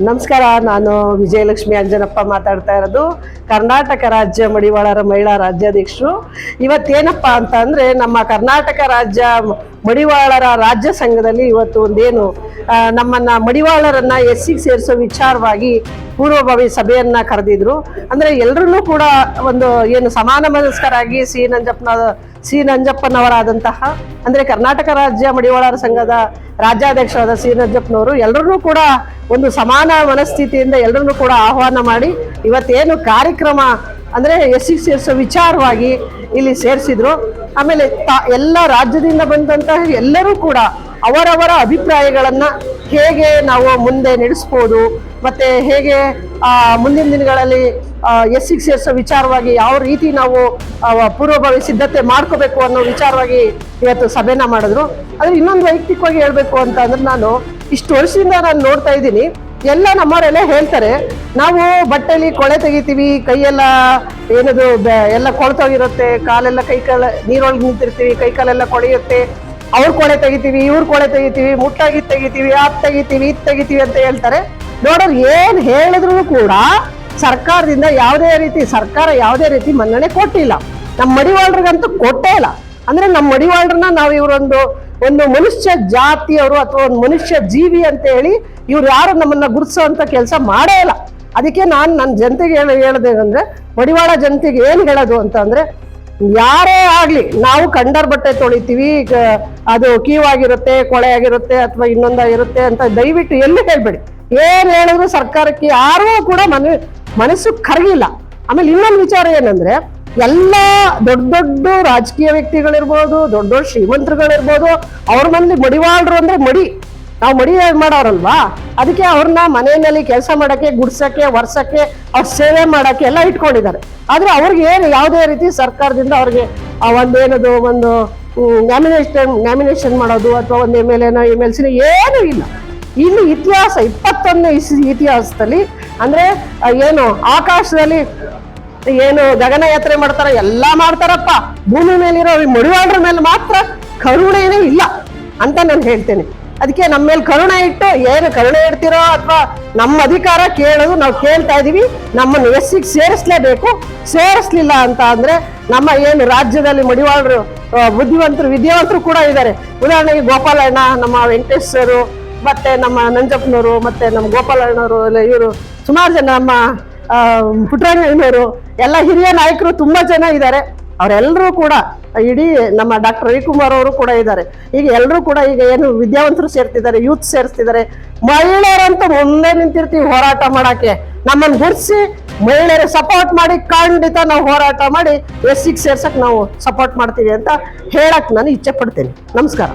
ನಮಸ್ಕಾರ. ನಾನು ವಿಜಯಲಕ್ಷ್ಮಿ ಅಂಜನಪ್ಪ ಮಾತಾಡ್ತಾ ಇರೋದು, ಕರ್ನಾಟಕ ರಾಜ್ಯ ಮಡಿವಾಳರ ಮಹಿಳಾ ರಾಜ್ಯಾಧ್ಯಕ್ಷರು. ಇವತ್ತೇನಪ್ಪ ಅಂತ ಅಂದರೆ, ನಮ್ಮ ಕರ್ನಾಟಕ ರಾಜ್ಯ ಮಡಿವಾಳರ ರಾಜ್ಯ ಸಂಘದಲ್ಲಿ ಇವತ್ತು ಒಂದೇನು ನಮ್ಮನ್ನು ಮಡಿವಾಳರನ್ನ ಎಸ್ಸಿಗೆ ಸೇರಿಸೋ ವಿಚಾರವಾಗಿ ಪೂರ್ವಭಾವಿ ಸಭೆಯನ್ನು ಕರೆದಿದ್ರು. ಅಂದರೆ ಎಲ್ಲರೂ ಕೂಡ ಒಂದು ಏನು ಸಮಾನ ಮನಸ್ಕರಾಗಿ ಸಿ ನಂಜಪ್ಪನವರಾದಂತಹ, ಅಂದರೆ ಕರ್ನಾಟಕ ರಾಜ್ಯ ಮಡಿವಾಳರ ಸಂಘದ ರಾಜ್ಯಾಧ್ಯಕ್ಷರಾದ ಸಿ ನಂಜಪ್ಪನವರು ಎಲ್ಲರೂ ಕೂಡ ಒಂದು ಸಮಾನ ಮನಸ್ಥಿತಿಯಿಂದ ಎಲ್ಲರನ್ನೂ ಕೂಡ ಆಹ್ವಾನ ಮಾಡಿ ಇವತ್ತೇನು ಕಾರ್ಯಕ್ರಮ ಅಂದರೆ ಎಸ್ಸಿಗೆ ಸೇರಿಸೋ ವಿಚಾರವಾಗಿ ಇಲ್ಲಿ ಸೇರಿಸಿದ್ರು. ಆಮೇಲೆ ಎಲ್ಲ ರಾಜ್ಯದಿಂದ ಬಂದಂತಹ ಎಲ್ಲರೂ ಕೂಡ ಅವರವರ ಅಭಿಪ್ರಾಯಗಳನ್ನು ಹೇಗೆ ನಾವು ಮುಂದೆ ನಡೆಸ್ಬೋದು, ಮತ್ತು ಹೇಗೆ ಮುಂದಿನ ದಿನಗಳಲ್ಲಿ ಎಸ್ಸಿಗೆ ಸೇರಿಸೋ ವಿಚಾರವಾಗಿ ಯಾವ ರೀತಿ ನಾವು ಪೂರ್ವಭಾವಿ ಸಿದ್ಧತೆ ಮಾಡ್ಕೋಬೇಕು ಅನ್ನೋ ವಿಚಾರವಾಗಿ ಇವತ್ತು ಸಭೆನ ಮಾಡಿದ್ರು. ಆದರೆ ಇನ್ನೊಂದು ವೈಯಕ್ತಿಕವಾಗಿ ಹೇಳಬೇಕು ಅಂತ ಅಂದ್ರೆ, ನಾನು ಇಷ್ಟು ವರ್ಷದಿಂದ ನಾನು ನೋಡ್ತಾ ಇದ್ದೀನಿ, ಎಲ್ಲ ನಮ್ಮವರೆಲ್ಲ ಹೇಳ್ತಾರೆ, ನಾವು ಬಟ್ಟೆಲಿ ಕೊಳೆ ತೆಗಿತೀವಿ, ಕೈಯೆಲ್ಲ ಏನದು ಎಲ್ಲ ಕೊಳ್ತೋಗಿರುತ್ತೆ, ಕಾಲೆಲ್ಲ ನೀರೊಳಗೆ ನಿಂತಿರ್ತೀವಿ, ಕೈ ಕಾಲೆಲ್ಲ ಕೊಳೆಯುತ್ತೆ, ಅವ್ರ ಕೊಳೆ ತೆಗಿತೀವಿ, ಇವ್ರ ಕೊಳೆ ತೆಗಿತೀವಿ, ಮುಟ್ಟಾಗಿ ತೆಗಿತೀವಿ, ಅದು ತೆಗಿತೀವಿ, ಇದು ತೆಗಿತೀವಿ ಅಂತ ಹೇಳ್ತಾರೆ. ನೋಡೋರು ಏನು ಹೇಳಿದ್ರು ಕೂಡ ಸರ್ಕಾರದಿಂದ ಸರ್ಕಾರ ಯಾವುದೇ ರೀತಿ ಮನ್ನಣೆ ಕೊಟ್ಟಿಲ್ಲ. ನಮ್ಮ ಮಡಿವಾಳರಿಗಂತೂ ಕೊಟ್ಟೇ ಇಲ್ಲ. ಅಂದ್ರೆ ನಮ್ಮ ಮಡಿವಾಳರನ್ನ ನಾವು ಒಂದು ಮನುಷ್ಯ ಜಾತಿಯವರು ಅಥವಾ ಒಂದು ಮನುಷ್ಯ ಜೀವಿ ಅಂತ ಹೇಳಿ ಇವ್ರು ಯಾರು ನಮ್ಮನ್ನ ಗುರುತಿಸೋಂಥ ಕೆಲಸ ಮಾಡೇ ಇಲ್ಲ. ಅದಕ್ಕೆ ನಾನು ನನ್ನ ಜನತೆಗೆ ಹೇಳೋದೇನಂದ್ರೆ, ಮಡಿವಾಳ ಜನತೆಗೆ ಏನು ಹೇಳೋದು ಅಂತ ಅಂದ್ರೆ, ಯಾರೇ ಆಗ್ಲಿ, ನಾವು ಕಂಡರ್ ಬಟ್ಟೆ ತೊಳಿತೀವಿ, ಅದು ಕೀವಾಗಿರುತ್ತೆ, ಕೊಳೆ ಆಗಿರುತ್ತೆ ಅಥವಾ ಇನ್ನೊಂದಾಗಿರುತ್ತೆ ಅಂತ ದಯವಿಟ್ಟು ಎಲ್ಲೂ ಹೇಳ್ಬೇಡಿ. ಏನ್ ಹೇಳಿದ್ರು ಸರ್ಕಾರಕ್ಕೆ ಯಾರೂ ಕೂಡ ಮನಸ್ಸು ಕರಗಿಲ್ಲ. ಆಮೇಲೆ ಇನ್ನೊಂದು ವಿಚಾರ ಏನಂದ್ರೆ, ಎಲ್ಲ ದೊಡ್ಡ ರಾಜಕೀಯ ವ್ಯಕ್ತಿಗಳಿರ್ಬೋದು, ದೊಡ್ಡ ಶ್ರೀಮಂತರುಗಳಿರ್ಬೋದು, ಅವ್ರ ಮಂದಿ ಮಡಿವಾಳರು ಅಂದ್ರೆ ನಾವು ಮಡಿ ಮಾಡೋರಲ್ವಾ, ಅದಕ್ಕೆ ಅವ್ರನ್ನ ಮನೆಯಲ್ಲಿ ಕೆಲಸ ಮಾಡಕ್ಕೆ, ಗುಡ್ಸಕ್ಕೆ, ವರ್ಷಕ್ಕೆ, ಅವ್ರ ಸೇವೆ ಮಾಡಕ್ಕೆ ಎಲ್ಲ ಇಟ್ಕೊಂಡಿದ್ದಾರೆ. ಆದ್ರೆ ಅವ್ರಿಗೆ ಏನು ಯಾವುದೇ ರೀತಿ ಸರ್ಕಾರದಿಂದ ಅವ್ರಿಗೆ ಒಂದು ನ್ಯಾಮಿನೇಷನ್ ಮಾಡೋದು ಅಥವಾ ಒಂದು MLC ಏನೂ ಇಲ್ಲ. ಇಲ್ಲಿ ಇತಿಹಾಸ 21ನೇ ಇತಿಹಾಸದಲ್ಲಿ ಅಂದ್ರೆ ಏನು ಆಕಾಶದಲ್ಲಿ ಏನು ಗಗನಯಾತ್ರೆ ಮಾಡ್ತಾರ, ಎಲ್ಲ ಮಾಡ್ತಾರಪ್ಪ, ಭೂಮಿ ಮೇಲಿರೋ ಮಡಿವಾಳರ ಮೇಲೆ ಮಾತ್ರ ಕರುಣೆನೇ ಇಲ್ಲ ಅಂತ ನಾನು ಹೇಳ್ತೇನೆ. ಅದಕ್ಕೆ ನಮ್ಮ ಮೇಲೆ ಕರುಣೆ ಇಟ್ಟು, ಏನು ಕರುಣೆ ಇಡ್ತಿರೋ ಅಥವಾ ನಮ್ಮ ಅಧಿಕಾರ ಕೇಳೋದು ನಾವು ಕೇಳ್ತಾ ಇದೀವಿ, ನಮ್ಮನ್ನು ಎಸ್ಸಿಗೆ ಸೇರಿಸ್ಲೇಬೇಕು. ಸೇರಿಸ್ಲಿಲ್ಲ ಅಂತ ಅಂದ್ರೆ ನಮ್ಮ ಏನು ರಾಜ್ಯದಲ್ಲಿ ಮಡಿವಾಳರು ಬುದ್ಧಿವಂತರು, ವಿದ್ಯಾವಂತರು ಕೂಡ ಇದ್ದಾರೆ. ಉದಾಹರಣೆಗೆ ಗೋಪಾಲಣ್ಣ, ನಮ್ಮ ವೆಂಕಟೇಶ್ ಸರು, ಮತ್ತೆ ನಮ್ಮ ನಂಜಪ್ಪನವರು, ಮತ್ತೆ ನಮ್ಮ ಗೋಪಾಲಣ್ಣವರು, ಇವರು ಸುಮಾರು ಜನ, ನಮ್ಮ ಪುಟ್ಟರಂಗಯ್ಯನವರು, ಎಲ್ಲ ಹಿರಿಯ ನಾಯಕರು ತುಂಬಾ ಜನ ಇದ್ದಾರೆ. ಅವರೆಲ್ಲರೂ ಕೂಡ, ಇಡೀ ನಮ್ಮ ಡಾಕ್ಟರ್ ರವಿಕುಮಾರ್ ಅವರು ಕೂಡ ಇದ್ದಾರೆ. ಈಗ ಎಲ್ಲರೂ ಕೂಡ ಈಗ ಏನು ವಿದ್ಯಾವಂತರು ಸೇರ್ತಿದ್ದಾರೆ, ಯೂತ್ ಸೇರಿಸ್ತಿದ್ದಾರೆ. ಮಹಿಳೆಯರಂತೂ ಮುಂದೆ ನಿಂತಿರ್ತೀವಿ ಹೋರಾಟ ಮಾಡಕ್ಕೆ. ನಮ್ಮನ್ನು ಗುರ್ಸಿ ಮಹಿಳೆಯರು ಸಪೋರ್ಟ್ ಮಾಡಿ, ಖಂಡಿತ ನಾವು ಹೋರಾಟ ಮಾಡಿ ಎಸ್ಸಿಗೆ ಸೇರ್ಸಕ್ ನಾವು ಸಪೋರ್ಟ್ ಮಾಡ್ತೀವಿ ಅಂತ ಹೇಳಕ್ ನಾನು ಇಚ್ಛೆ ಪಡ್ತೇನೆ. ನಮಸ್ಕಾರ.